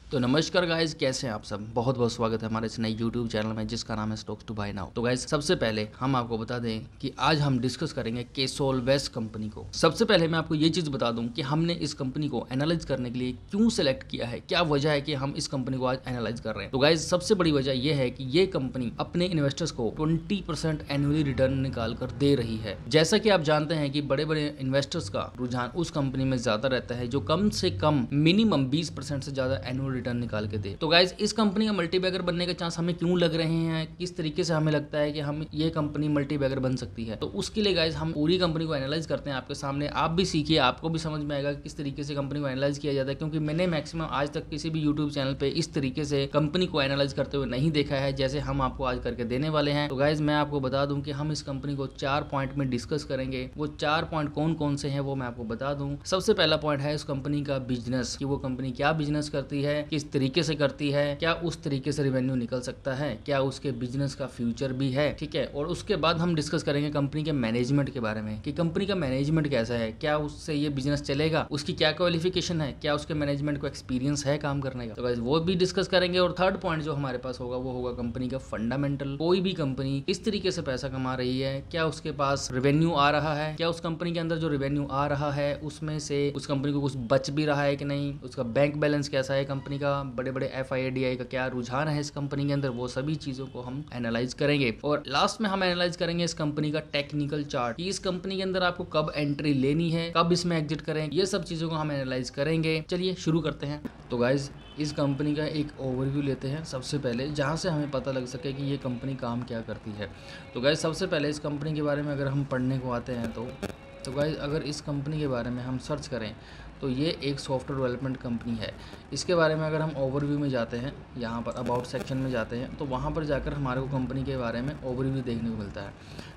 तो नमस्कार गाइज, कैसे हैं आप सब। बहुत बहुत स्वागत है हमारे इस नए यूट्यूब चैनल में जिसका नाम है स्टॉक्स टू बाय नाउ। तो गाइज सबसे पहले हम आपको बता दें कि आज हम डिस्कस करेंगे केसोलवेस कंपनी को। सबसे पहले मैं आपको ये चीज़ बता दूं कि हमने इस कंपनी को एनालाइज करने के लिए क्यों सेलेक्ट किया है, क्या वजह है कि हम इस कंपनी को आज एनालाइज कर रहे हैं। तो गाइज सबसे बड़ी वजह यह है कि ये कंपनी अपने इन्वेस्टर्स को 20% एनुअली रिटर्न निकाल कर दे रही है। जैसा कि आप जानते हैं कि बड़े बड़े इन्वेस्टर्स का रुझान उस कंपनी में ज्यादा रहता है जो कम से कम मिनिमम 20% से ज्यादा एनुअल रिटर्न निकाल के दे। तो गाइज इस कंपनी का मल्टीबैगर बनने के चांस हमें क्यों लग रहे हैं, किस तरीके से हमें लगता है कि हम ये कंपनी मल्टीबैगर बन सकती है, तो उसके लिए गाइज हम पूरी कंपनी को एनालाइज करते हैं आपके सामने। आप भी सीखिए, आपको भी समझ में आएगा किस तरीके से कंपनी को एनालाइज किया जाता है, क्योंकि मैंने मैक्सिमम आज तक किसी भी यूट्यूब चैनल पे इस तरीके से कंपनी को एनालाइज करते हुए नहीं देखा है जैसे हम आपको आज करके देने वाले हैं। तो गाइज मैं आपको बता दूं कि हम इस कंपनी को 4 पॉइंट में डिस्कस करेंगे। वो 4 पॉइंट कौन कौन से हैं वो मैं आपको बता दूं। सबसे पहला पॉइंट है इस कंपनी का बिजनेस, कि वो कंपनी क्या बिजनेस करती है, किस तरीके से करती है, क्या उस तरीके से रेवेन्यू निकल सकता है, क्या उसके बिजनेस का फ्यूचर भी है, ठीक है। और उसके बाद हम डिस्कस करेंगे कंपनी के मैनेजमेंट के बारे में कि कंपनी का मैनेजमेंट कैसा है, क्या उससे ये बिजनेस चलेगा, उसकी क्या क्वालिफिकेशन है, क्या उसके मैनेजमेंट को एक्सपीरियंस है काम करने का। तो गाइस वो भी डिस्कस करेंगे। और थर्ड पॉइंट जो हमारे पास होगा वो होगा कंपनी का फंडामेंटल। कोई भी कंपनी किस तरीके से पैसा कमा रही है, क्या उसके पास रेवेन्यू आ रहा है, क्या उस कंपनी के अंदर जो रेवेन्यू आ रहा है उसमें से उस कंपनी को कुछ बच भी रहा है कि नहीं, उसका बैंक बैलेंस कैसा है कंपनी का, बड़े बड़े FIDI का क्या रुझान है इस कंपनी के अंदर, वो सभी चीजों को हम एनालाइज करेंगे। और लास्ट में हम एनालाइज करेंगे इस कंपनी का टेक्निकल चार्ट, कि इस कंपनी के अंदर आपको कब एंट्री लेनी है, कब इसमें एग्जिट करें, ये सब चीजों को हम एनालाइज करेंगे। चलिए शुरू करते हैं। तो गाइज इस कंपनी का एक ओवरव्यू लेते हैं सबसे पहले, जहाँ से हमें पता लग सके कि ये कंपनी काम क्या करती है। तो गाइज सबसे पहले इस कंपनी के बारे में अगर हम पढ़ने को आते हैं तो गाइज अगर इस कंपनी के बारे में हम सर्च करें तो ये एक सॉफ्टवेयर डेवलपमेंट कंपनी है। इसके बारे में अगर हम ओवरव्यू में जाते हैं, यहाँ पर अबाउट सेक्शन में जाते हैं, तो वहाँ पर जाकर हमारे को कंपनी के बारे में ओवरव्यू देखने को मिलता है।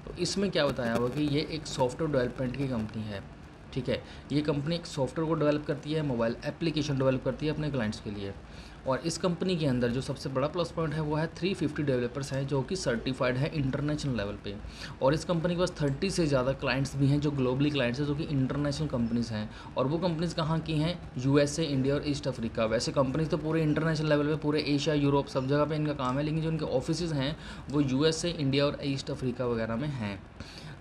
तो इसमें क्या बताया हुआ कि ये एक सॉफ्टवेयर डेवलपमेंट की कंपनी है, ठीक है। ये कंपनी एक सॉफ्टवेयर को डेवलप करती है, मोबाइल एप्लीकेशन डेवलप करती है अपने क्लाइंट्स के लिए। और इस कंपनी के अंदर जो सबसे बड़ा प्लस पॉइंट है वो है 350 डेवलपर्स हैं जो कि सर्टिफाइड है इंटरनेशनल लेवल पे। और इस कंपनी के पास 30 से ज़्यादा क्लाइंट्स भी हैं जो ग्लोबली क्लाइंट्स हैं, जो कि इंटरनेशनल कंपनीज़ हैं। और वो कंपनीज़ कहाँ की हैं? USA, इंडिया और ईस्ट अफ्रीका। वैसे कंपनीज तो पूरे इंटरनेशनल लेवल पे, पूरे एशिया, यूरोप सब जगह पे इनका काम है, लेकिन जो इनके ऑफिस हैं वो USA, इंडिया और ईस्ट अफ्रीका वगैरह में हैं।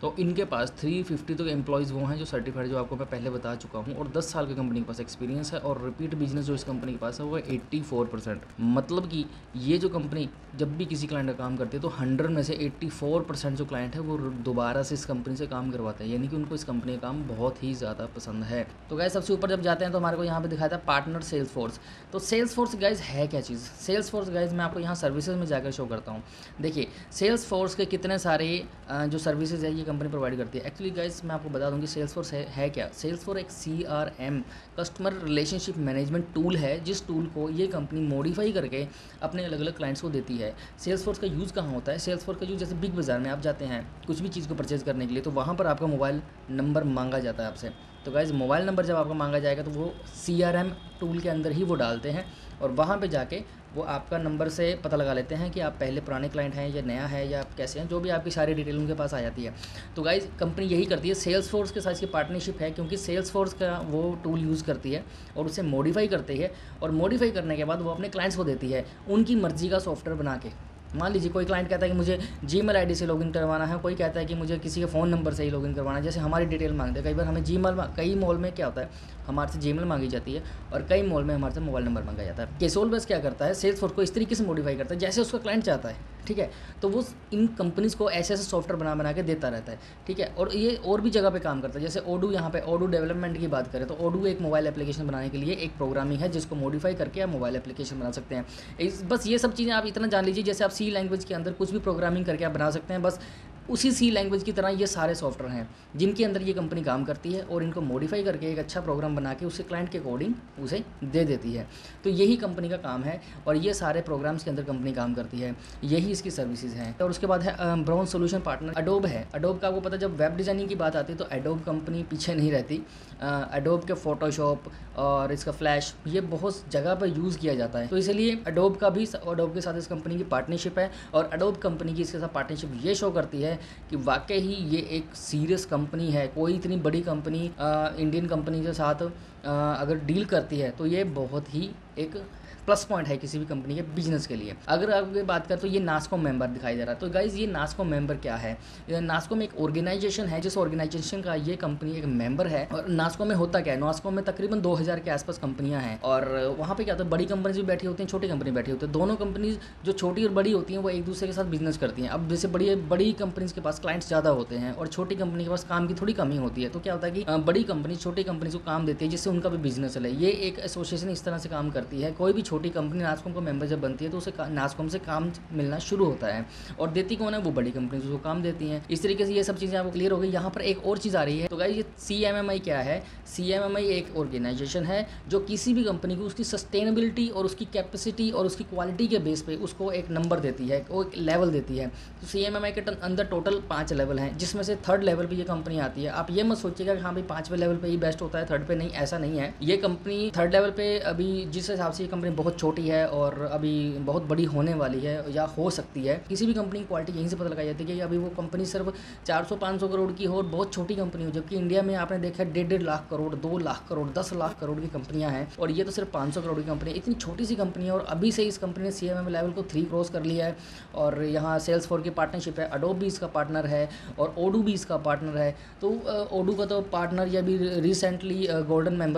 तो इनके पास 350 तो एम्प्लॉयज़ वो हैं जो सर्टिफाइड, जो आपको मैं पहले बता चुका हूँ। और 10 साल की कंपनी के पास एक्सपीरियंस है। और रिपीट बिजनेस जो इस कंपनी के पास है वो है 84%। मतलब कि ये जो कंपनी जब भी किसी क्लाइंट का काम करती है तो 100 में से 84% जो क्लाइंट है वो दोबारा से इस कंपनी से काम करवाते हैं, यानी कि उनको इस कंपनी का काम बहुत ही ज़्यादा पसंद है। तो गाइस सबसे ऊपर जब जाते हैं तो हमारे को यहाँ पे दिखाया था पार्टनर सेल्स फोर्स। तो सेल्स फोर्स गाइज है क्या चीज़? सेल्स फोर्स गाइज मैं आपको यहाँ सर्विसेज में जाकर शो करता हूँ। देखिए सेल्स फोर्स के कितने सारे जो सर्विसेज है ये कंपनी प्रोवाइड करती है। एक्चुअली गाइस मैं आपको बता दूं कि सेल्स फोर्स है क्या। सेल्स फोर्स एक CRM customer relationship management tool है, जिस टूल को ये कंपनी मॉडिफाई करके अपने अलग अलग क्लाइंट्स को देती है। सेल्स फोर्स का यूज़ कहाँ होता है? सेल्स फोर्स का यूज़ जैसे बिग बाज़ार में आप जाते हैं कुछ भी चीज़ को परचेज करने के लिए, तो वहाँ पर आपका मोबाइल नंबर मांगा जाता है आपसे। तो गाइज मोबाइल नंबर जब आपका मांगा जाएगा तो वो CRM टूल के अंदर ही वो डालते हैं, और वहाँ पे जाके वो आपका नंबर से पता लगा लेते हैं कि आप पहले पुराने क्लाइंट हैं या नया है या आप कैसे हैं, जो भी आपकी सारी डिटेल उनके पास आ जाती है। तो गाइज कंपनी यही करती है, सेल्स फोर्स के साथ इसकी पार्टनरशिप है, क्योंकि सेल्स फोर्स का वो टूल यूज़ करती है और उसे मॉडिफाई करती है, और मॉडिफाई करने के बाद वो अपने क्लाइंट्स को देती है उनकी मर्जी का सॉफ्टवेयर बना के। मान लीजिए कोई क्लाइंट कहता है कि मुझे Gmail ID से लॉगिन करवाना है, कोई कहता है कि मुझे किसी के फ़ोन नंबर से ही लॉगिन करवाना है, जैसे हमारी डिटेल मांगते हैं। कई बार हमें कई मॉल में क्या होता है, हमारे से Gmail मांगी जाती है और कई मॉल में हमारे से मोबाइल नंबर मांगा जाता है। केसोलवेस क्या करता है, सेल्स फोर्स को इस तरीके से मॉडिफाई करता है जैसे उसका क्लाइंट चाहता है, ठीक है। तो वो इन कंपनीज़ को ऐसे ऐसे सॉफ्टवेयर बना के देता रहता है, ठीक है। और ये और भी जगह पे काम करता है, जैसे ओडू, यहाँ पे ओडू डेवलपमेंट की बात करें तो ओडू एक मोबाइल एप्लीकेशन बनाने के लिए एक प्रोग्रामिंग है जिसको मॉडिफाई करके आप मोबाइल एप्लीकेशन बना सकते हैं। बस ये सब चीज़ें आप इतना जान लीजिए, जैसे आप C लैंग्वेज के अंदर कुछ भी प्रोग्रामिंग करके आप बना सकते हैं, बस उसी C लैंग्वेज की तरह ये सारे सॉफ्टवेयर हैं जिनके अंदर ये कंपनी काम करती है, और इनको मॉडिफाई करके एक अच्छा प्रोग्राम बना के उसे क्लाइंट के अकॉर्डिंग उसे दे देती है। तो यही कंपनी का काम है, और ये सारे प्रोग्राम्स के अंदर कंपनी काम करती है, यही इसकी सर्विसेज हैं। और उसके बाद है ब्राउन सोल्यूशन पार्टनर एडोब है। एडोब का आपको पता है, जब वेब डिज़ाइनिंग की बात आती है तो एडोब कंपनी पीछे नहीं रहती। एडोब के फोटोशॉप और इसका फ्लैश ये बहुत जगह पर यूज़ किया जाता है, तो इसलिए एडोब के साथ इस कंपनी की पार्टनरशिप है। और एडोब कंपनी की इसके साथ पार्टनरशिप ये शो करती है कि वाकई ही ये एक सीरियस कंपनी है। कोई इतनी बड़ी कंपनी इंडियन कंपनी के साथ अगर डील करती है तो ये बहुत ही एक प्लस पॉइंट है किसी भी कंपनी के बिजनेस के लिए। अगर आपकी बात करें तो ये नास्कॉम मेंबर दिखाई दे रहा है। तो गाइज ये नास्कॉम मेंबर क्या है? नास्कॉम एक ऑर्गेनाइजेशन है जिस ऑर्गेनाइजेशन का ये कंपनी एक मेंबर है। और नास्कॉम में होता क्या है, नास्कॉम में तकरीबन 2000 के आसपास कंपनियां हैं और वहाँ पे क्या होता है, बड़ी कंपनीज भी बैठी होती हैं, छोटी कंपनी बैठी होती है। दोनों कंपनीज जो छोटी और बड़ी होती हैं वो एक दूसरे के साथ बिजनेस करती हैं। अब जैसे बड़ी कंपनीज के पास क्लाइंट्स ज़्यादा होते हैं और छोटी कंपनी के पास काम की थोड़ी कमी होती है, तो क्या होता है कि बड़ी कंपनी छोटी कंपनी को काम देती है जिससे उनका भी बिजनेस चले। ये एक एसोसिएशन इस तरह से काम करती है। कोई भी छोटी कंपनी नास्कॉम को मेंबर जब बनती है तो उसे नास्कॉम से काम मिलना शुरू होता है और देती कौन है, वो बड़ी कंपनी उसको काम देती हैं। इस तरीके से ये सब चीज़ें आपको क्लियर हो गई। यहाँ पर एक और चीज़ आ रही है। तो गाइस ये CMMI क्या है? CMMI एक ऑर्गेनाइजेशन है जो किसी भी कंपनी को उसकी सस्टेनेबिलिटी और उसकी कैपेसिटी और उसकी क्वालिटी के बेस पे उसको एक नंबर देती है, वो एक लेवल देती है। तो CMMI के अंदर टोटल 5 लेवल हैं जिसमें से 3rd लेवल पे ये कंपनी आती है। आप ये मत सोचिएगा कि हाँ भाई 5वें लेवल पे ही बेस्ट होता है, 3rd पे नहीं, ऐसा नहीं है। ये कंपनी 3rd लेवल पे अभी जिस हिसाब से ये कंपनी बहुत छोटी है और अभी बहुत बड़ी होने वाली है या हो सकती है, किसी भी कंपनी की क्वालिटी यहीं से पता लगाई जाती है कि अभी वो कंपनी सिर्फ 400-500 करोड़ की हो और बहुत छोटी कंपनी हो, जबकि इंडिया में आपने देखा 1.5 लाख करोड़, 2 लाख करोड़, 10 लाख करोड़ की कंपनियां हैं और ये तो सिर्फ 500 करोड़ की कंपनी है। इतनी छोटी सी कंपनी है और अभी से इस कंपनी ने CMMI लेवल को 3 क्रॉस कर लिया है और यहाँ सेल्सफोर्स की पार्टनरशिप है, अडोब भी इसका पार्टनर है और ओडू भी इसका पार्टनर है। तो ओडू का तो पार्टनर या भी रिसेंटली गोल्डन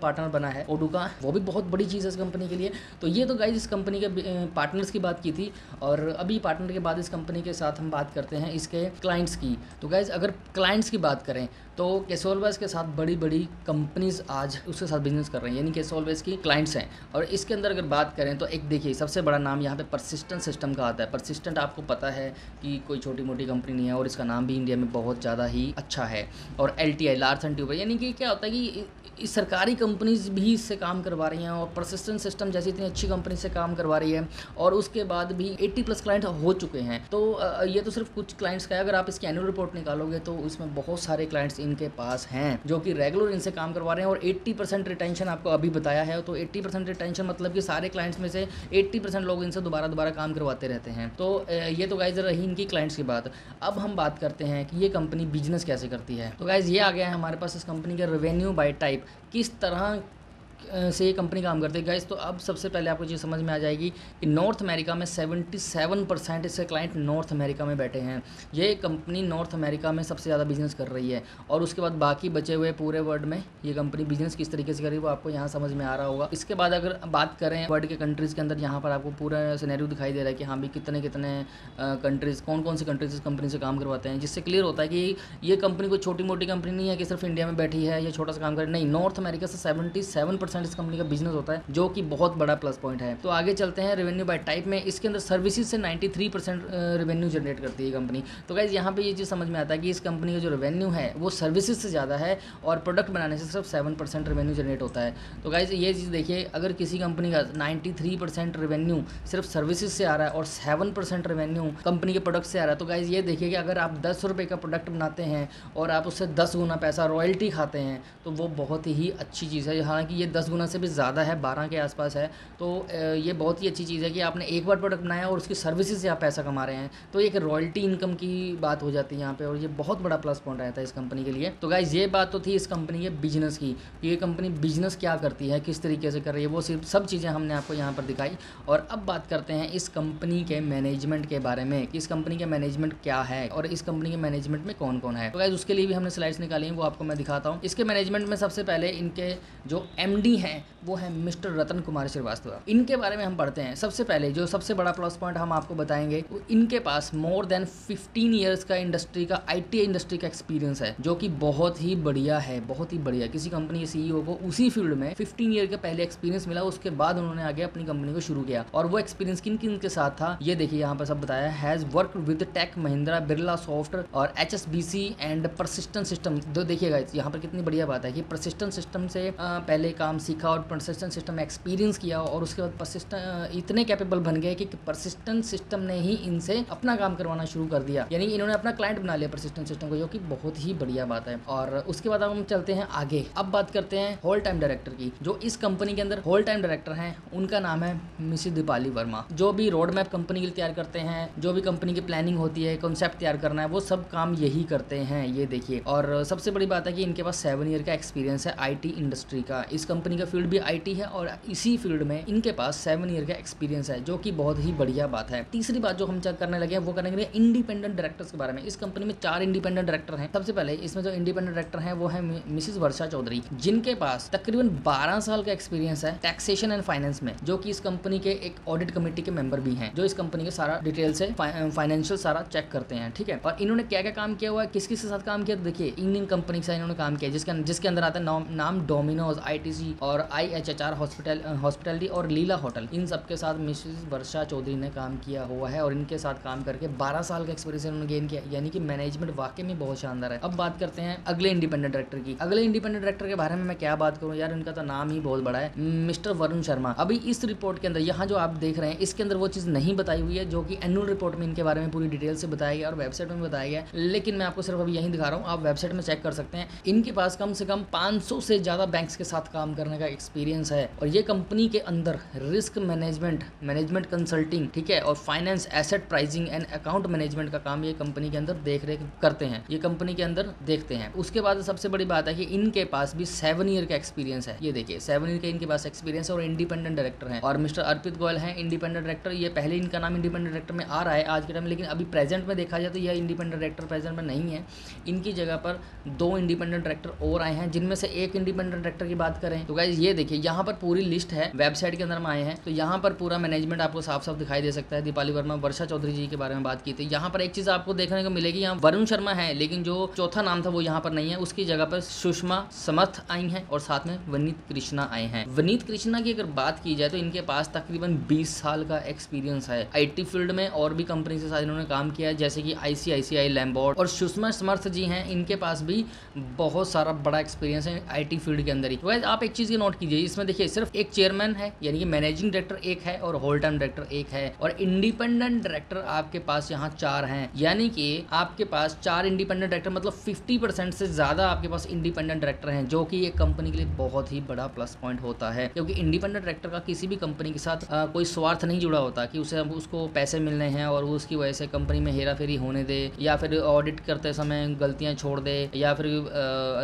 पार्टनर बना है ओडू का, वो भी बहुत बड़ी चीज़ है इस कंपनी के लिए। तो ये तो गाइज इस कंपनी के पार्टनर्स की बात की थी और अभी पार्टनर के बाद इस कंपनी के साथ हम बात करते हैं इसके क्लाइंट्स की। तो गाइज अगर क्लाइंट्स की बात करें तो कैसोलवेस के साथ बड़ी बड़ी कंपनीज आज उसके साथ बिजनेस कर रही हैं, यानी कैसोलवेस की क्लाइंट्स हैं। और इसके अंदर अगर बात करें तो एक देखिए सबसे बड़ा नाम यहाँ पे परसिस्टेंट सिस्टम का आता है। परसिस्टेंट आपको पता है कि कोई छोटी मोटी कंपनी नहीं है और इसका नाम भी इंडिया में बहुत ज़्यादा ही अच्छा है। और LTI लार्सन ट्यूबर, यानी कि क्या होता है कि इस सरकारी कंपनीज भी इससे काम करवा रही हैं और परसिस्टेंट सिस्टम जैसी इतनी अच्छी कंपनी से काम करवा रही है और उसके बाद भी 80+ क्लाइंट हो चुके हैं। तो ये तो सिर्फ कुछ क्लाइंट्स का है। अगर आप इसकी एनुअल रिपोर्ट निकालोगे तो इसमें बहुत सारे क्लाइंट्स इनके पास हैं जो कि रेगुलर इनसे काम करवा रहे हैं और 80% रिटेंशन आपको अभी बताया है। तो 80% रिटेंशन मतलब कि सारे क्लाइंट्स में से 80% लोग इनसे दोबारा काम करवाते रहते हैं। तो ये तो गाइज रही इनकी क्लाइंट्स की बात। अब हम बात करते हैं कि ये कंपनी बिजनेस कैसे करती है। तो गाइज ये आ गया है हमारे पास इस कंपनी का रेवेन्यू बाय टाइप, किस तरह से ये कंपनी काम करती है गाइस। तो अब सबसे पहले आपको चीज़ समझ में आ जाएगी कि नॉर्थ अमेरिका में 77% इससे क्लाइंट नॉर्थ अमेरिका में बैठे हैं। ये कंपनी नॉर्थ अमेरिका में सबसे ज़्यादा बिजनेस कर रही है और उसके बाद बाकी बचे हुए पूरे वर्ल्ड में ये कंपनी बिजनेस किस तरीके से कर रही है वो आपको यहाँ समझ में आ रहा होगा। इसके बाद अगर बात करें वर्ल्ड के कंट्रीज़ के अंदर, यहाँ पर आपको पूरा सिनेरियो दिखाई दे रहा है कि हाँ भी कितने कंट्रीज़, कौन सी कंट्रीज इस कंपनी से काम करवाते हैं, जिससे क्लियर होता है कि ये कंपनी कोई छोटी मोटी कंपनी नहीं है कि सिर्फ इंडिया में बैठी है या छोटा सा काम कर, नहीं, नॉर्थ अमेरिका से 77% इस कंपनी का बिजनेस होता है, जो कि बहुत बड़ा प्लस पॉइंट है। तो आगे चलते हैं रेवेन्यू बाय टाइप में। इसके अंदर सर्विसेज से 93% रेवेन्यू जनरेट करती है कंपनी। तो गाइज यहाँ पे ये चीज़ समझ में आता है कि इस कंपनी का जो रेवेन्यू है वो सर्विसेज से ज़्यादा है और प्रोडक्ट बनाने से सिर्फ 7% रेवेन्यू जनरेट होता है। तो गाइज ये चीज़ देखिए, अगर किसी कंपनी का 93% रेवेन्यू सिर्फ सर्विसेज से आ रहा है और 7% रेवेन्यू कंपनी के प्रोडक्ट से आ रहा है, तो गाइज ये देखिए कि अगर आप 10 रुपये का प्रोडक्ट बनाते हैं और आप उससे 10 गुना पैसा रॉयल्टी खाते हैं तो वो बहुत ही अच्छी चीज़ है। हालांकि ये 10 गुना से भी ज़्यादा है, 12 के आसपास है। तो ये बहुत ही अच्छी चीज़ है कि आपने एक बार प्रोडक्ट बनाया और उसकी सर्विसेज से आप पैसा कमा रहे हैं, तो एक रॉयल्टी इनकम की बात हो जाती है यहाँ पे और ये बहुत बड़ा प्लस पॉइंट रहता है इस कंपनी के लिए। तो गाइज ये बात तो थी इस कंपनी के बिजनेस की, ये कंपनी बिजनेस क्या करती है, किस तरीके से कर रही है, वो सिर्फ सब चीज़ें हमने आपको यहाँ पर दिखाई। और अब बात करते हैं इस कंपनी के मैनेजमेंट के बारे में कि इस कंपनी के मैनेजमेंट क्या है और इस कंपनी के मैनेजमेंट में कौन कौन है। तो गाइज उसके लिए भी हमने स्लाइड्स निकाली हैं, वो आपको मैं दिखाता हूँ। इसके मैनेजमेंट में सबसे पहले इनके जो MD हैं वो है मिस्टर रतन कुमार श्रीवास्तव। इनके बारे में हम पढ़ते हैं। सबसे पहले जो सबसे बड़ा प्लस पॉइंट हम आपको बताएंगे, वो इनके पास मोर देन 15 ईयर्स का इंडस्ट्री का IT इंडस्ट्री का एक्सपीरियंस है, जो कि बहुत ही बढ़िया है, बहुत ही बढ़िया। किसी कंपनी के CEO को उसी फील्ड में 15 ईयर का पहले एक्सपीरियंस मिला, उसके बाद उन्होंने आगे अपनी कंपनी को शुरू किया। और वो एक्सपीरियंस किन किन के साथ था ये देखिए यहाँ पर सब बताया। Has work with Tech Mahindra, Birlasoft और HSBC एंड परसिस्टेंट सिस्टम। तो देखिएगा यहाँ पर कितनी बढ़िया बात है कि परसिस्टेंट सिस्टम से पहले काम सीखा और परसिस्टेंट सिस्टम एक्सपीरियंस किया और उसके बाद परसिस्टेंट इतने कैपेबल बन गए कि परसिस्टेंट सिस्टम ने ही इनसे अपना काम करवाना शुरू कर दिया, यानी इन्होंने अपना क्लाइंट बना लिया परसिस्टेंट सिस्टम को, जो कि बहुत ही बढ़िया बात है। और उसके बाद हम चलते हैं आगे। अब बात करते हैं होल टाइम डायरेक्टर की। जो इस कंपनी के अंदर होल टाइम डायरेक्टर हैं उनका नाम है मिसेस दीपाली वर्मा। जो भी रोड मैप कंपनी के लिए तैयार करते हैं, जो भी कंपनी की प्लानिंग होती है, कॉन्सेप्ट तैयार करना है, वो सब काम यही करते हैं, ये देखिए। और सबसे बड़ी बात है कि इनके पास 7 ईयर का एक्सपीरियंस है IT इंडस्ट्री का। इस कंपनी का फील्ड भी आईटी है और इसी फील्ड में इनके पास 7 ईयर का एक्सपीरियंस है, जो कि बहुत ही बढ़िया बात है। तीसरी बात जो हम चेक करने लगे हैं वो करने लगे इंडिपेंडेंट डायरेक्टर्स के बारे में। इस कंपनी में 4 इंडिपेंडेंट डायरेक्टर हैं। सबसे पहले इसमें जो इंडिपेंडेंट डायरेक्टर हैं वो है मिसिस वर्षा चौधरी, जिनके पास तकरीबन 12 साल का एक्सपीरियंस है टैक्सेशन एंड फाइनेंस में, जो कि इस कंपनी के एक ऑडिट कमेटी के मेंबर भी हैं, जो इस कंपनी के सारा डिटेल से फाइनेंशियल सारा चेक करते हैं। ठीक है, और इन्होंने क्या क्या काम किया हुआ है, किस किस के साथ काम किया, तो देखिए इन कंपनी के साथ इन्होंने काम किया जिसके अंदर आता है नाम डोमिनोज, आईटीसी और IHHR हॉस्पिटैलिटी और लीला होटल। इन सबके साथ मिसेस वर्षा चौधरी ने काम किया हुआ है और इनके साथ काम करके 12 साल का एक्सपीरियंस इन्होंने गेन किया, यानी कि मैनेजमेंट वाकई में बहुत शानदार है। अब बात करते हैं अगले इंडिपेंडेंट डायरेक्टर की। अगले इंडिपेंडेंट डायरेक्टर के बारे में मैं क्या बात करूं यार, इनका तो नाम ही बहुत बड़ा है, मिस्टर वरुण शर्मा। अभी इस रिपोर्ट के अंदर यहाँ जो आप देख रहे हैं इसके अंदर वो चीज़ नहीं बताई हुई है जो कि एनुअल रिपोर्ट में इनके बारे में पूरी डिटेल से बताया गया और वेबसाइट में बताया गया, लेकिन मैं आपको सिर्फ अभी यहीं दिखा रहा हूँ, आप वेबसाइट में चेक कर सकते हैं। इनके पास कम से कम 500 से ज़्यादा बैंक्स के साथ काम करने का एक्सपीरियंस है और ये कंपनी के अंदर रिस्क मैनेजमेंट कंसल्टिंग, ठीक है, और finance, asset pricing and account management का काम ये कंपनी के अंदर देख रेख करते हैं, ये कंपनी के अंदर देखते हैं। उसके बाद सबसे बड़ी बात है कि इनके पास भी 7 ईयर का एक्सपीरियंस है। ये देखिए 7 ईयर का इनके पास एक्सपीरियंस है और इंडिपेंडेंट डायरेक्टर हैं। और मिस्टर अर्पित गोयल हैं इंडिपेंडेंट डायरेक्टर। ये पहले इनका नाम इंडिपेंडेंट डायरेक्टर में आ रहा है आज के टाइम, लेकिन अभी प्रेजेंट में देखा जाए तो यह इंडिपेंडेंट डायरेक्टर प्रेजेंट में नहीं है। इनकी जगह पर 2 इंडिपेंडेंट डायरेक्टर और आए हैं, जिनमें से एक इंडिपेंडेंट डायरेक्टर की बात करें तो गाइस ये देखिए यहाँ पर पूरी लिस्ट है, वेबसाइट के अंदर हम आए हैं तो यहाँ पर पूरा मैनेजमेंट आपको साफ साफ दिखाई दे सकता है। दीपाली वर्मा, वर्षा चौधरी जी के बारे में बात की थी। यहाँ पर एक चीज आपको देखने को मिलेगी, यहाँ वरुण शर्मा है लेकिन जो चौथा नाम था वो यहाँ पर नहीं है, उसकी जगह पर सुषमा समर्थ आई हैं और साथ में वनीत कृष्णा आए हैं। वनीत कृष्णा की अगर बात की जाए तो इनके पास तकरीबन 20 साल का एक्सपीरियंस है आईटी फील्ड में और भी कंपनी के साथ इन्होंने काम किया है, जैसे कि ICICI लैम्बोर्ड। और सुषमा समर्थ जी हैं, इनके पास भी बहुत सारा बड़ा एक्सपीरियंस है आईटी फील्ड के अंदर ही। तो आप एक चीज की नोट कीजिए, इसमें देखिए सिर्फ एक चेयरमैन है यानी कि मैनेजिंग डायरेक्टर एक है और होल टाइम डायरेक्टर एक है, और इंडिपेंडेंट डायरेक्टर आपके पास यहाँ 4 हैं, यानी कि आपके पास 4 इंडिपेंडेंट डायरेक्टर, मतलब 50% से ज्यादा आपके पास इंडिपेंडेंट डायरेक्टर हैं, जो कि एक कंपनी के लिए बहुत ही बड़ा प्लस पॉइंट होता है, क्योंकि इंडिपेंडेंट डायरेक्टर का किसी भी कंपनी के साथ कोई स्वार्थ नहीं जुड़ा होता कि उसको पैसे मिलने हैं और उसकी वजह से कंपनी में हेरा फेरी होने दे या फिर ऑडिट करते समय गलतियां छोड़ दे या फिर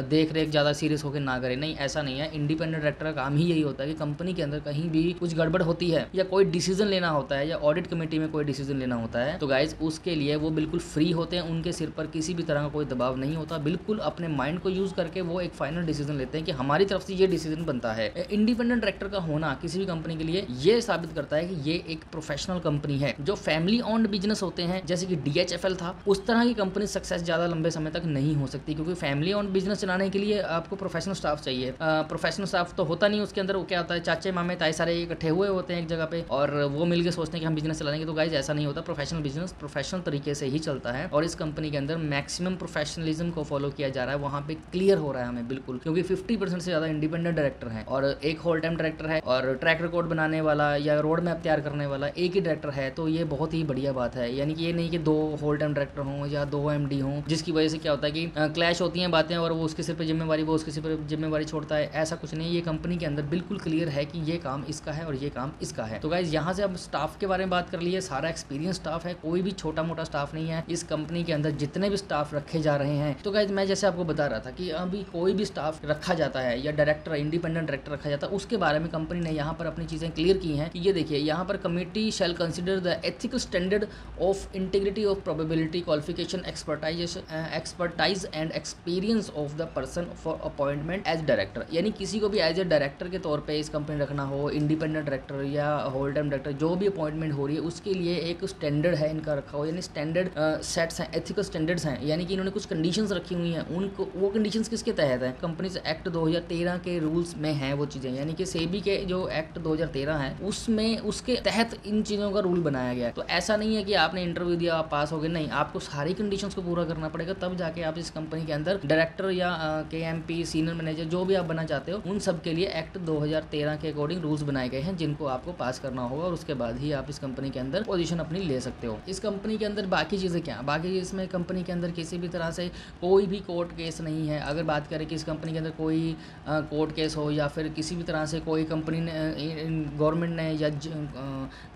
देख रेख ज्यादा सीरियस होकर ना करे। नहीं, ऐसा नहीं है। इंडिपेंडेंट डायरेक्टर का काम ही यही होता है कि कंपनी के अंदर कहीं भी कुछ गड़बड़ होती है या कोई डिसीजन लेना होता है या ऑडिट कमेटी में कोई डिसीजन लेना होता है तो गाइज उसके लिए वो बिल्कुल फ्री होते हैं, उनके सिर पर किसी भी तरह का कोई दबाव नहीं होता, बिल्कुल अपने माइंड को यूज करके वो एक फाइनल डिसीजन लेते हैं कि हमारी तरफ से ये डिसीजन बनता है। इंडिपेंडेंट डायरेक्टर का होना किसी भी कंपनी के लिए ये साबित करता है कि ये एक प्रोफेशनल कंपनी है। जो फैमिली ऑन्ड बिजनेस होते हैं जैसे कि DHFL था, उस तरह की कंपनी सक्सेस ज्यादा लंबे समय तक नहीं हो सकती, क्योंकि फैमिली ऑन्ड बिजनेस चलाने के लिए आपको प्रोफेशनल स्टाफ चाहिए। प्रोफेशनल स्टाफ तो होता नहीं, उसके अंदर वो क्या होता है, चाचे मामे ताए सारे इकट्ठे हुए होते हैं एक जगह पे और वो मिलकर सोचते हैं कि हम बिजनेस चलाएंगे। तो गाइज ऐसा नहीं होता, प्रोफेशनल बिजनेस प्रोफेशनल तरीके से ही चलता है और इस कंपनी के अंदर मैक्सिमम प्रोफेशनलिज्म को फॉलो किया जा रहा है। वहाँ पे क्लियर हो रहा है हमें बिल्कुल, क्योंकि 50% से ज्यादा इंडिपेंडेंट डायरेक्टर है और एक होल टाइम डायरेक्टर है और ट्रैक रिकॉर्ड बनाने वाला या रोड मैप तैयार करने वाला एक ही डायरेक्टर है। तो ये बहुत ही बढ़िया बात है, यानी कि ये नहीं कि 2 होल टाइम डायरेक्टर हों या 2 MD हों, जिसकी वजह से क्या होता है कि क्लैश होती हैं बातें और वो उसके सिर पर जिम्मेवारी वो उसके सिर पर जिम्मेवारी छोड़ता है। ऐसा कुछ नहीं, ये कंपनी के अंदर बिल्कुल क्लियर है कि ये काम इसका है और ये काम इसका है। तो गाइज यहाँ से अब स्टाफ के बारे में बात कर लिए, सारा एक्सपीरियंस स्टाफ है, कोई भी छोटा मोटा स्टाफ नहीं है इस कंपनी के अंदर। जितने भी स्टाफ रखे जा रहे हैं तो गाइज मैं जैसे आपको बता रहा था कि अभी कोई भी स्टाफ रखा जाता है या डायरेक्टर इंडिपेंडेंट डायरेक्टर रखा जाता है, उसके बारे में कंपनी ने यहाँ पर अपनी चीजें क्लियर की हैं कि ये देखिए यहाँ पर committee shall consider the ethical standard of integrity of probability qualification expertise and experience of the person for appointment as director. यानी किसी को भी एज ए डायरेक्टर के तौर पे इस कंपनी रखना हो, इंडिपेंडेंट डायरेक्टर या होल टाइम डायरेक्टर, जो भी अपॉइंटमेंट हो रही है उसके लिए एक स्टैंडर्ड है इनका रखा हो, यानी स्टैंडर्ड सेट्स हैं, एथिकल स्टैंडर्ड्स हैं, यानी कि इन्होंने कुछ कंडीशंस रखी हुई हैं। उनको वो कंडीशंस किसके तहत है, कंपनीज एक्ट 2013 के रूल्स में हैं वो चीज़ें, यानी कि सेबी के जो एक्ट 2013 है उसमें उसके तहत इन चीज़ों का रूल बनाया गया है। तो ऐसा नहीं है कि आपने इंटरव्यू दिया आप पास हो गए, नहीं, आपको सारी कंडीशंस को पूरा करना पड़ेगा तब जाके आप इस कंपनी के अंदर डायरेक्टर या KMP सीनियर मैनेजर जो भी आप बनना चाहते हो, उन सब के लिए एक्ट 2013 के अकॉर्डिंग रूल्स बनाए गए हैं जिनको आपको पास करना होगा और उसके बाद ही आप इस कंपनी के अंदर पोजीशन अपनी ले सकते हो। इस कंपनी के अंदर बाकी चीज़ें क्या, बाकी इसमें कंपनी के अंदर किसी भी तरह से कोई भी कोर्ट केस नहीं है। अगर बात करें कि इस कंपनी के अंदर कोई कोर्ट केस हो या फिर किसी भी तरह से कोई कंपनी ने गवर्नमेंट ने या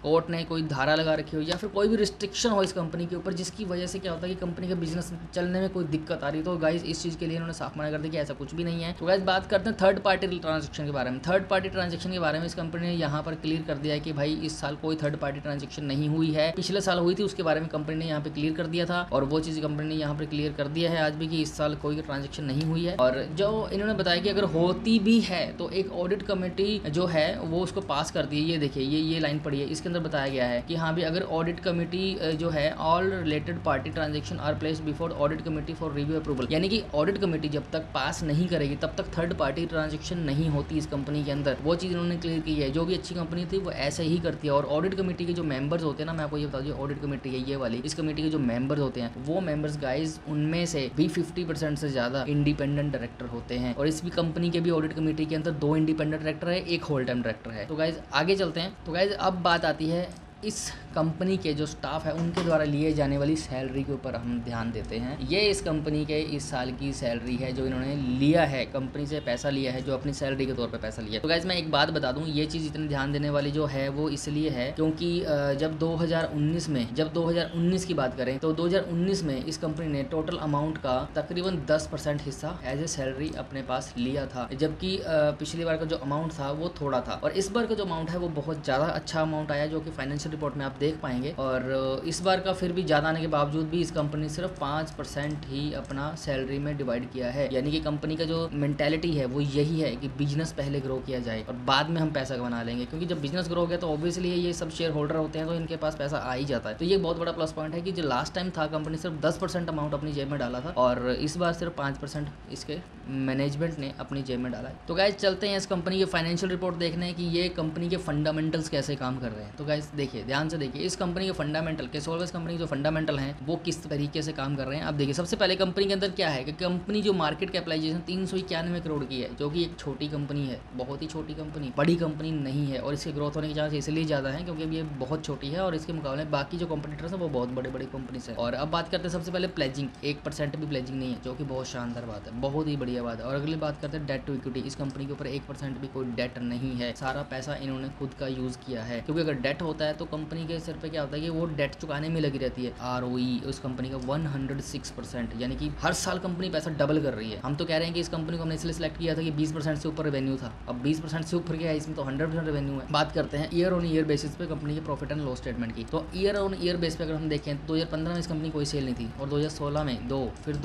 कोर्ट ने कोई धारा लगा रखी हो या फिर कोई भी रिस्ट्रिक्शन हो इस कंपनी के ऊपर जिसकी वजह से क्या होता है कि कंपनी का बिजनेस चलने में कोई दिक्कत आ रही है, तो गाइज इस चीज़ के लिए इन्होंने साफ मना कर दिया कि ऐसा कुछ भी नहीं है। तो गाइज बात करते हैं थर्ड पार्टी ट्रांजेक्शन के बारे में, थर्ड पार्टी ट्रांजेक्शन के बारे में इस कंपनी ने यहाँ पर क्लियर कर दिया है कि भाई इस साल कोई थर्ड पार्टी ट्रांजेक्शन नहीं हुई है। पिछले साल हुई थी, उसके बारे में कंपनी ने यहाँ पे क्लियर कर दिया था और वो चीज़ कंपनी ने यहाँ पर क्लियर कर दिया है आज भी कि इस साल कोई ट्रांजेक्शन नहीं हुई है। और जो इन्होंने बताया कि अगर होती भी है तो एक ऑडिट कमेटी जो है वो उसको पास करती है। ये देखिए ये लाइन पढ़ी है, इसके अंदर बताया गया है कि हाँ भी अगर ऑडिट कमेटी जो है all related party transaction are placed before audit committee for review approval, यानी कि ऑडिट कमेटी जब तक पास नहीं करेगी तब तक थर्ड पार्टी ट्रांजेक्शन नहीं होती इस कंपनी के अंदर। वो चीज़ इन्होंने क्लियर की है। जो भी अच्छी कंपनी थी वो ऐसे ही करती है। और ऑडिट कमेटी के जो मेंबर्स होते हैं ना, मैं आपको ये बता दूं, ऑडिट कमेटी है ये वाली, इस कमेटी के जो मेंबर्स होते हैं वो मेंबर्स गाइज उनमें से भी 50% से ज़्यादा इंडिपेंडेंट डायरेक्टर होते हैं। और इस भी कंपनी के भी ऑडिट कमेटी के अंदर 2 इंडिपेंडेंट डायरेक्टर है, 1 होल टाइम डायरेक्टर है। तो गाइज आगे चलते हैं। तो गाइज अब बात आती है इस कंपनी के जो स्टाफ है उनके द्वारा लिए जाने वाली सैलरी के ऊपर हम ध्यान देते हैं। ये इस कंपनी के इस साल की सैलरी है जो इन्होंने लिया है, कंपनी से पैसा लिया है, जो अपनी सैलरी के तौर पे पैसा लिया है। तो गाइज मैं एक बात बता दूं, ये चीज़ इतनी ध्यान देने वाली जो है वो इसलिए है क्योंकि जब 2019 की बात करें तो 2019 में इस कंपनी ने टोटल अमाउंट का तकरीबन 10% हिस्सा एज ए सैलरी अपने पास लिया था, जबकि पिछली बार का जो अमाउंट था वो थोड़ा था। और इस बार का जो अमाउंट है वो बहुत ज़्यादा अच्छा अमाउंट आया, जो कि फाइनेंशियल रिपोर्ट में आप देख पाएंगे। और इस बार का फिर भी ज़्यादा आने के बावजूद भी इस कंपनी ने सिर्फ 5% ही अपना सैलरी में डिवाइड किया है। यानी कि कंपनी का जो मेंटेलिटी है वो यही है कि बिजनेस पहले ग्रो किया जाए और बाद में हम पैसा कमा लेंगे, क्योंकि जब बिजनेस ग्रो हो गया तो ऑब्वियसली ये सब शेयर होल्डर होते हैं तो इनके पास पैसा आ ही जाता है। तो ये बहुत बड़ा प्लस पॉइंट है कि जो लास्ट टाइम था कंपनी सिर्फ 10% अमाउंट अपनी जेब में डाला था और इस बार सिर्फ 5% इसके मैनेजमेंट ने अपनी जेब में डाला है। तो गाइज चलते हैं इस कंपनी के फाइनेंशियल रिपोर्ट देखने कि ये कंपनी के फंडामेंटल्स कैसे काम कर रहे हैं। तो गाइज देखिए, ध्यान से देखिए, इस कंपनी के फंडामेंटल केसोलवेस कंपनी के जो फंडामेंटल हैं वो किस तरीके से काम कर रहे हैं आप देखिए। सबसे पहले कंपनी के अंदर क्या है कि कंपनी जो मार्केट कैपिटलाइजेशन 391 करोड़ की है, जो कि एक छोटी कंपनी है, बहुत ही छोटी कंपनी, बड़ी कंपनी नहीं है। और इसके ग्रोथ होने के चांस इसलिए ज़्यादा है क्योंकि ये बहुत छोटी है और इसके मुकाबले बाकी जो कॉम्पिटिटर्स हैं वो बहुत बड़े बड़े कंपनीज है। और अब बात करते हैं सबसे पहले प्लेजिंग, 1% भी प्लेजिंग नहीं है, जो कि बहुत शानदार बात है, बहुत ही बढ़िया बात है। और अगली बात करते हैं डेट टू इक्विटी, इस कंपनी के ऊपर 1% भी कोई डेट नहीं है, सारा पैसा इन्होंने खुद का यूज़ किया है। क्योंकि अगर डेट होता है तो कंपनी के सिर पे क्या होता है कि वो डेट चुकाने में लगी रहती है। ROE उस कंपनी का 106%, यानी कि हर साल कंपनी पैसा डबल कर रही है। हम तो कह रहे हैं कि इस कंपनी को हमने इसलिए सिलेक्ट किया था कि 20% से ऊपर रेवेन्यू था, अब 20% से ऊपर गया है, इसमें तो 100% रेवेन्यू है। बात करते हैं ईयर ऑन ईयर बेसिस पे कंपनी के प्रॉफिट एंड लॉस स्टेटमेंट की। तो ईयर ऑन ईयर बेस पे अगर हम देखें तो 2015 में इस कंपनी कोई सेल नहीं थी और 2016 में 2, फिर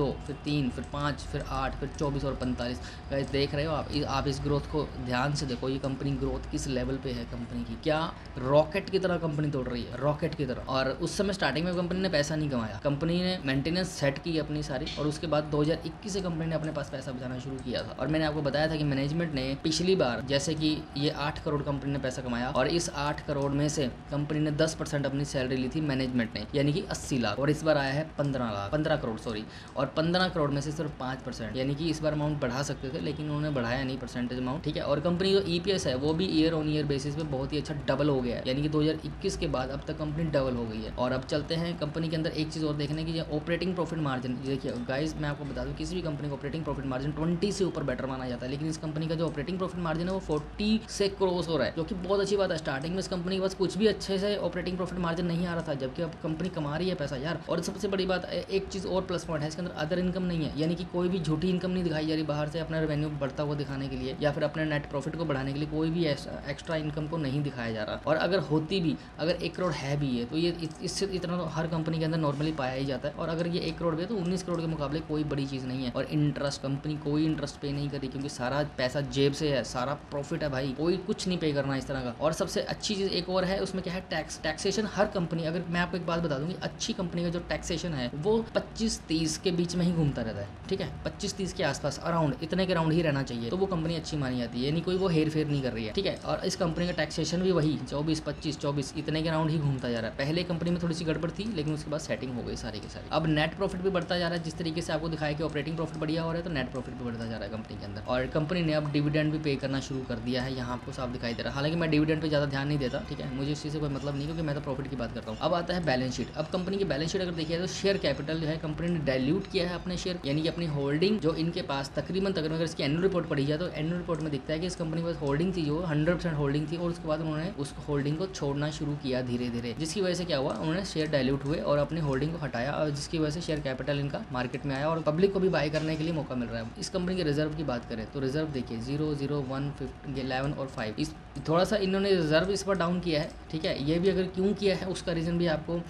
3, फिर 5, फिर 8, फिर 24 और 45। देख रहे हो आप इस ग्रोथ को ध्यान से देखो, ये कंपनी ग्रोथ किस लेवल पे है कंपनी की, क्या रॉकेट की तरह कंपनी दौड़ रही है, रॉकेट की तरह। और उस समय स्टार्टिंग में कंपनी ने पैसा नहीं कमाया, कंपनी ने मेंटेनेंस सेट की अपनी सारी और उसके बाद 2021 से कंपनी ने अपने पास पैसा बचाना शुरू किया था। और मैंने आपको बताया था कि मैनेजमेंट ने पिछली बार जैसे कि ये 8 करोड़ कंपनी ने पैसा कमाया और इस 8 करोड़ में से कंपनी ने 10% अपनी सैलरी ली थी मैनेजमेंट ने, यानी कि 80 लाख। और इस बार आया है 15 करोड़ सॉरी, और 15 करोड़ में से सिर्फ 5%, यानी कि इस बार अमाउंट बढ़ा सकते थे लेकिन उन्होंने बढ़ाया नहीं परसेंटेज अमाउंट, ठीक है। और कंपनी जो EPS है वो भी ईयर ऑन ईयर बेसिस पे बहुत ही अच्छा डबल हो गया है, यानी कि 2021 के बाद अब तक कंपनी डबल हो गई है। और अब चलते हैं कंपनी के अंदर एक चीज़ और देखने की, ऑपरेटिंग प्रॉफिट मार्जिन। देखिए गाइस, मैं आपको बता दूं किसी भी कंपनी का ऑपरेटिंग प्रॉफिट मार्जिन 20 से ऊपर बेटर माना जाता है, लेकिन इस कंपनी का जो ऑपरेटिंग प्रॉफिट मार्जिन है वो 40 से क्रॉस हो रहा है, जो कि बहुत अच्छी बात है। स्टार्टिंग में इस कंपनी के पास कुछ भी अच्छे से ऑपरेटिंग प्रॉफिट मार्जिन नहीं आ रहा था, जबकि अब कंपनी कमा रही है पैसा यार। और सबसे बड़ी बात, एक चीज़ और प्लस पॉइंट है, इसके अंदर अदर इनकम नहीं है, यानी कि कोई भी झूठी इनकम नहीं दिखाई जा रही बाहर से अपना रेवेन्यू बढ़ता हुआ दिखाने के लिए या फिर अपने नेट प्रॉफिट को बढ़ाने के लिए कोई भी एक्स्ट्रा इनकम को नहीं दिखाया जा रहा। और अगर होती भी, अगर 1 करोड़ है भी है तो ये इससे इतना तो हर कंपनी के अंदर नॉर्मली पाया ही जाता है। और अगर ये 1 करोड़ भी है तो 19 करोड़ के मुकाबले कोई बड़ी चीज़ नहीं है। और इंटरेस्ट, कंपनी कोई इंटरेस्ट पे नहीं करी क्योंकि सारा पैसा जेब से है, सारा प्रॉफिट है भाई, कोई कुछ नहीं पे करना इस तरह का। और सबसे अच्छी चीज़ एक और है, उसमें क्या है, टैक्सेशन। हर कंपनी, अगर मैं आपको एक बात बता दूंगी, अच्छी कंपनी का जो टैक्सेशन है वो 25-30 के बीच में ही घूमता रहता है, ठीक है, 25-30 के आसपास, अराउंड इतने के राउंड ही रहना चाहिए, तो वो कंपनी अच्छी मानी जाती है, यानी कोई वो हेर फेर नहीं कर रही है, ठीक है। और इस कंपनी का टैक्सेशन भी वही 24-25-24 इतने के राउंड ही घूमता जा रहा है। पहले कंपनी में थोड़ी सी गड़बड़ थी लेकिन उसके बाद सेटिंग हो गई सारी की सारी। अब नेट प्रॉफिट भी बढ़ता जा रहा है, जिस तरीके से आपको दिखाया कि ऑपरेटिंग प्रॉफिट बढ़िया हो रहा है तो नेट प्रॉफिट भी बढ़ता जा रहा है कंपनी के अंदर। और कंपनी ने अब डिविडेंड भी पे करना शुरू कर दिया है, यहाँ आपको साफ दिखाई दे रहा है। हालांकि मैं डिविडेंड पे ज़्यादा ध्यान नहीं देता, ठीक है, मुझे इस चीज़ से कोई मतलब नहीं क्योंकि मैं तो प्रॉफिट की बात करता हूँ। अब आता है बैलेंस शीट। अब कंपनी की बैलेंस शीट अगर देखिए तो शेयर कैपिटल जो है कंपनी ने डाइल्यूट किया है अपने शेयर, यानी कि अपनी होल्डिंग जो इनके पास तकरीबन अगर इसकी एनुअल रिपोर्ट पढ़ी जाए तो एनुअल रिपोर्ट में दिखता है कि इस कंपनी के पास होल्डिंग थी जो 100% होल्डिंग थी और उसके बाद उन्होंने उस होल्डिंग को छोड़ना शुरू शुरू किया धीरे धीरे, जिसकी वजह से क्या हुआ, उन्होंने शेयर डाइल्यूट हुए और अपनी होल्डिंग को हटाया, और जिसकी वजह से शेयर कैपिटल इनका मार्केट में आया और पब्लिक को भी बाय करने के लिए मौका मिल रहा है। इस कंपनी के रिजर्व की बात करें तो रिजर्व देखिए 0, 0, 1, 11 और 5, इस थोड़ा सा इन्होंने रिजर्व इस पर डाउन किया है, ठीक है। ये भी अगर क्यों किया है उसका रीज़न भी आपको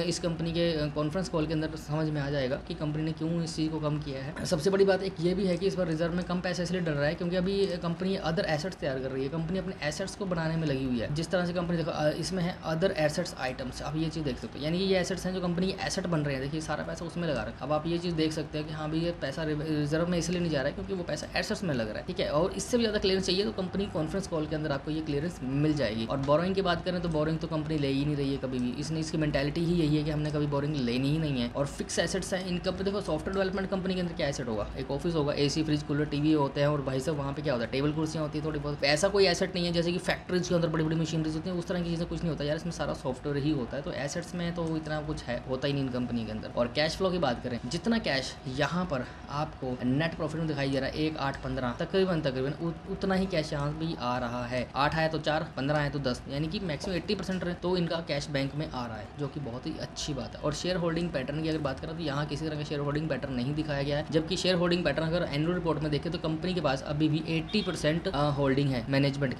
इस कंपनी के कॉन्फ्रेंस कॉल के अंदर समझ में आ जाएगा कि कंपनी ने क्यों इस चीज़ को कम किया है। सबसे बड़ी बात एक ये भी है कि इस पर रिजर्व में कम पैसा इसलिए डर रहा है क्योंकि अभी कंपनी अदर एसेट्स तैयार कर रही है, कंपनी अपने एसेट्स को बनाने में लगी हुई है। जिस तरह से कंपनी देखो इसमें है अदर एसेट्स आइटम्स, आप ये चीज़ देख सकते हो, यानी कि ये एसेट्स हैं जो कंपनी के एसेट बन रहे हैं, देखिए सारा पैसा उसमें लगा रखा है। अब आप ये चीज़ देख सकते हैं कि हाँ भाई ये पैसा रिजर्व में इसलिए नहीं जा रहा है क्योंकि वो पैसा एसेट्स में लग रहा है, ठीक है। और इससे भी ज़्यादा क्लियरेंस चाहिए तो कंपनी कॉन्फ्रेंस कॉल के अंदर आपको ये क्लियरेंस मिल जाएगी। और बोरोइंग की बात करें तो बोरोइंग तो कंपनी ले ही नहीं रही है कभी भी, इसकी मेंटालिटी ही यही है कि हमने कभी बोरोइंग लेनी ही नहीं है। और फिक्स एसेट्स हैं इनका, देखो सॉफ्टवेयर डेवलपमेंट कंपनी के अंदर क्या एसेट होगा, एक ऑफिस होगा, एसी, फ्रिज, कूलर, टीवी होते हैं, और भाई साहब वहाँ पे क्या होता है, टेबल कुर्सियाँ होती है थोड़ी बहुत, ऐसा कोई एसेट नहीं है जैसे कि फैक्ट्रीज के अंदर बड़ी बड़ी मशीनरीज होती हैं, उस तरह की चीज़ें कुछ नहीं होता यार, इसमें सारा सॉफ्टवेयर ही होता है। तो एसेट्स में तो इतना कुछ है होता ही नहीं इन कंपनी के अंदर। और कैश फ्लो की बात करें, जितना कैश यहाँ पर आपको नेट प्रॉफिट में दिखाई दे रहा है 1, 8, 15 तकरीबन उतना ही कैश यहाँ भी आ रहा है। 8 आया तो 4, 15 आया तो 10, यानी कि मैक्सिमम 80% तो इनका कैश बैंक में आ रहा है, जो कि बहुत ही अच्छी बात है। और शेयर होल्डिंग पैटर्न की अगर बात करें तो यहाँ किसी तरह का शेयर होल्डिंग पैटर्न नहीं दिखाया गया है, जबकि शेयर होल्डिंग पैटर्न अगर एनुअल रिपोर्ट में देखें तो कंपनी के पास अभी भी 80% होल्डिंग है, मैनेजमेंट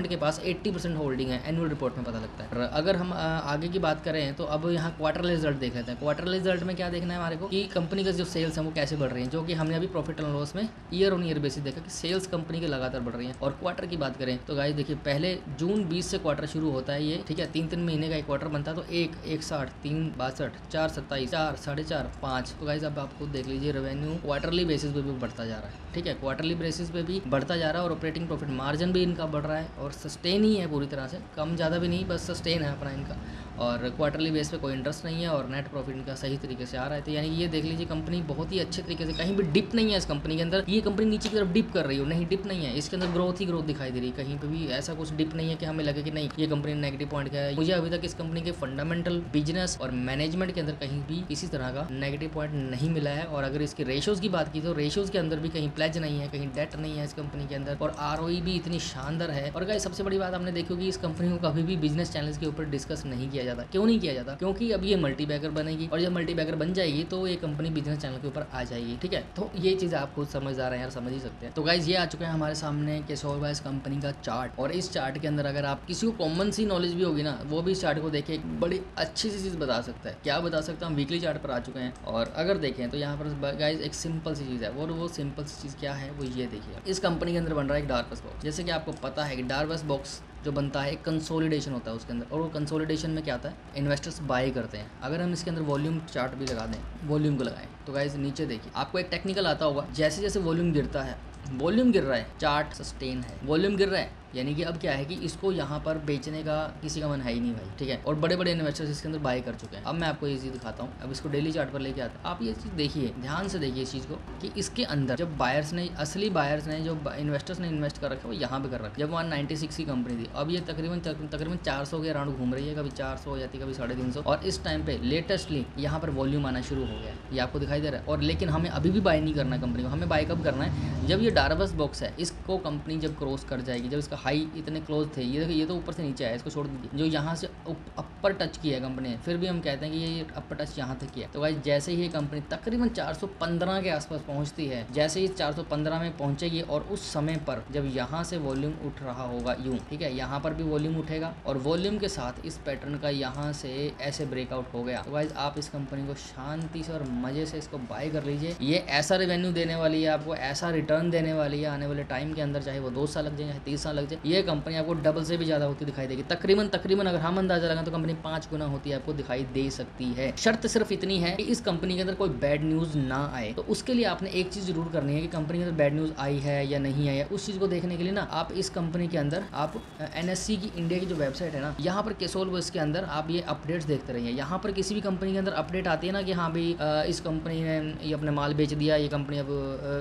के पास 80% होल्डिंग है, एनुअल रिपोर्ट में पता लगता है। अगर हम आगे की बात करें तो अब यहाँ क्वार्टरली रिजल्ट देख लेते हैं। क्वार्टरली रिजल्ट में क्या देखना है हमारे को कि कंपनी का जो सेल्स है वो कैसे बढ़ रही है, जो कि हमने अभी प्रॉफिट एंड लॉस में ईयर ऑन ईयर बेसिस देखा कि सेल्स कंपनी के लगातार बढ़ रही है। और क्वार्टर की बात करें तो गाइस देखिए पहले जून 20 से क्वार्टर शुरू होता है ये, ठीक है, 3 महीने का एक क्वार्टर बनता है, तो 1, 160, 3, 62, 4, 27, 4, 4.5, 5। तो गाइस अब आप खुद देख लीजिए रेवेन्यू क्वार्टरली बेसिस पे भी बढ़ता जा रहा है, ठीक है, क्वार्टरली बेसिस पे भी बढ़ता जा रहा है। और ऑपरेटिंग प्रॉफिट मार्जिन भी इनका बढ़ रहा है और सस्टेन ही है पूरी तरह से, कम ज़्यादा भी नहीं, बस सस्टेन है अपना इनका। और क्वार्टरली बेस पे कोई इंटरेस्ट नहीं है और नेट प्रॉफिट इनका सही तरीके से आ रहा है। तो यानी ये देख लीजिए कंपनी बहुत ही अच्छे तरीके से, कहीं भी डिप नहीं है इस कंपनी के अंदर। ये कंपनी नीचे की तरफ डिप कर रही हो, नहीं डिप नहीं है, इसके अंदर ग्रोथ ही ग्रोथ दिखाई दे रही है, कहीं पे भी ऐसा कुछ डिप नहीं है कि हमें लगे कि नहीं ये कंपनी नेगेटिव पॉइंट का है। मुझे अभी तक इस कंपनी के फंडामेंटल बिजनेस और मैनेजमेंट के अंदर कहीं भी किसी तरह का नेगेटिव पॉइंट नहीं मिला है। और अगर इसके रेशियोज की बात की तो रेशियोज के अंदर भी कहीं प्लेज नहीं है, कहीं डेट नहीं है इस कंपनी के अंदर, और आरओई भी इतनी शानदार है। और गाइस सबसे बड़ी बात आपने देखी होगी, इस कंपनी को कभी भी बिजनेस चैनल्स के ऊपर डिस्कस नहीं किया जाता। क्यों नहीं किया जाता? क्योंकि अब ये मल्टीबैगर बनेगी और जब मल्टीबैगर बन जाएगी तो ये कंपनी बिजनेस चैनल के ऊपर आ जाएगी, ठीक है। तो ये चीज़ आप खुद समझदार हैं यार, समझ ही सकते हैं। तो गाइस ये आ चुके हैं हमारे सामने केसोलवाइस कंपनी का चार्ट, और इस चार्ट के अंदर अगर आप किसी को कॉमन सी नॉलेज भी होगी ना, वो भी इस चार्ट को देखे एक बड़ी अच्छी सी चीज़ बता सकता है। क्या बता सकता हूँ, वीकली चार्ट पर आ चुके हैं। और अगर देखें तो यहाँ पर गाइस एक सिंपल सी चीज़ है, वो सिंपल सी चीज़ क्या है, वो ये देखिए, इस कंपनी के अंदर बन रहा है एक डार्वस बॉक्स। जैसे कि आपको पता है कि डार्वस बॉक्स जो बनता है एक कंसोलिडेशन होता है उसके अंदर, और वो कंसोलिडेशन में क्या आता है, इन्वेस्टर्स बाय करते हैं। अगर हम इसके अंदर वॉल्यूम चार्ट भी लगा दें, वॉल्यूम को लगाएं, तो गाइस नीचे देखिए आपको एक टेक्निकल आता होगा, जैसे जैसे वॉल्यूम गिरता है, वॉल्यूम गिर रहा है, चार्ट सस्टेन है, वॉल्यूम गिर रहा है, यानी कि अब क्या है कि इसको यहाँ पर बेचने का किसी का मन है ही नहीं भाई, ठीक है। और बड़े बड़े इन्वेस्टर्स इसके अंदर बाय कर चुके हैं। अब मैं आपको ये चीज़ दिखाता हूँ, अब इसको डेली चार्ट पर लेके आता हूँ। आप ये चीज़ देखिए, ध्यान से देखिए इस चीज़ को कि इसके अंदर जब बायर्स ने, असली बायर्स ने, जो इन्वेस्टर्स ने इन्वेस्ट कर रखा है वो यहाँ पे कर रखा है। जब 196 की कंपनी थी, अब ये तकरीबन 400 के अराउंड घूम रही है, कभी 400 हो जाती है, कभी 350। और इस टाइम पे लेटेस्टली यहाँ पर वॉल्यूम आना शुरू हो गया, ये आपको दिखाई दे रहा है। और लेकिन हमें अभी भी बाय नहीं करना है कंपनी को, हमें बाय कब करना है, जब ये डार्वस बॉक्स है इसको कंपनी जब क्रॉस कर जाएगी, जब इसका हाई इतने क्लोज थे, ये देखो ये तो ऊपर से नीचे आया, इसको छोड़ दीजिए, जो यहाँ से अपर टच किया है कंपनी ने, फिर भी हम कहते हैं कि ये अपर टच यहाँ तक किया। तो गाइस जैसे ही ये कंपनी तकरीबन 415 के आसपास पहुँचती है, जैसे ही 415 में पहुँचेगी और उस समय पर जब यहाँ से वॉल्यूम उठ रहा होगा यूँ, ठीक है, यहाँ पर भी वॉल्यूम उठेगा और वॉल्यूम के साथ इस पैटर्न का यहाँ से ऐसे ब्रेकआउट हो गया, तो गाइस आप इस कंपनी को शांति से और मजे से इसको बाय कर लीजिए। ये ऐसा रेवेन्यू देने वाली है आपको, ऐसा रिटर्न देने वाली है आने वाले टाइम के अंदर, चाहे वो 2 साल लग जाए, चाहे 30 साल लग जाए, ये कंपनी आपको डबल से भी ज़्यादा होती दिखाई देगी। तकरीबन अगर हम अंदाजा लगाएं तो कंपनी 5 गुना होती है, आपको दिखाई दे सकती है। शर्त सिर्फ इतनी है कि इस कंपनी के अंदर कोई बैड न्यूज़ ना आए। तो उसके लिए आपने एक चीज़ जरूर करनी है कि कंपनी के अंदर बैड न्यूज़ आई है या नहीं आई है, उस चीज़ को देखने के लिए ना आप इस कंपनी के अंदर आप NSE की इंडिया की जो वेबसाइट है ना, यहाँ पर केसोलवाइस के अंदर आप ये अपडेट्स देखते रहिए। यहाँ पर किसी भी कंपनी के अंदर अपडेट आती है ना कि हाँ भाई इस कंपनी ने ये अपने माल बेच दिया, ये कंपनी अब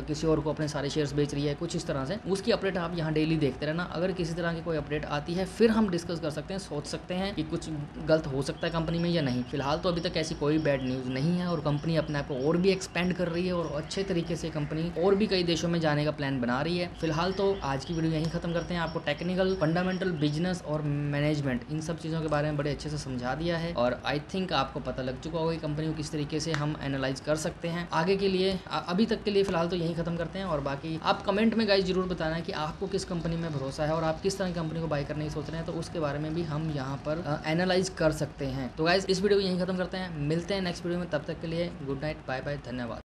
किसी और को अपने सारे शेयर्स बेच रही है, कुछ इस तरह से, उसकी अपडेट आप यहाँ डेली देखते रहना। अगर किसी तरह की कोई अपडेट आती है फिर हम डिस्कस कर सकते हैं, सोच सकते हैं कि कुछ गलत हो सकता है कंपनी में या नहीं। फिलहाल तो अभी तक ऐसी कोई बैड न्यूज़ नहीं है और कंपनी अपने आप को और भी एक्सपेंड कर रही है और अच्छे तरीके से कंपनी और भी कई देशों में जाने का प्लान बना रही है। फिलहाल तो आज की वीडियो यहीं खत्म करते हैं। आपको टेक्निकल, फंडामेंटल, बिजनेस और मैनेजमेंट इन सब चीज़ों के बारे में बड़े अच्छे से समझा दिया है और आई थिंक आपको पता लग चुका होगा कि कंपनी को किस तरीके से हम एनालाइज कर सकते हैं। आगे के लिए अभी तक के लिए फिलहाल तो यहीं खत्म करते हैं और बाकी आप कमेंट में गाइस जरूर बताना कि आपको किस कंपनी में भरोसा है और आप किस तरह की कंपनी को बाय करने की सोच रहे हैं, तो उसके बारे में भी हम यहाँ पर एनालाइज कर सकते हैं। तो गाइस इस वीडियो को यहीं खत्म करते हैं, मिलते हैं नेक्स्ट वीडियो में। तब तक के लिए गुड नाइट, बाय बाय, धन्यवाद।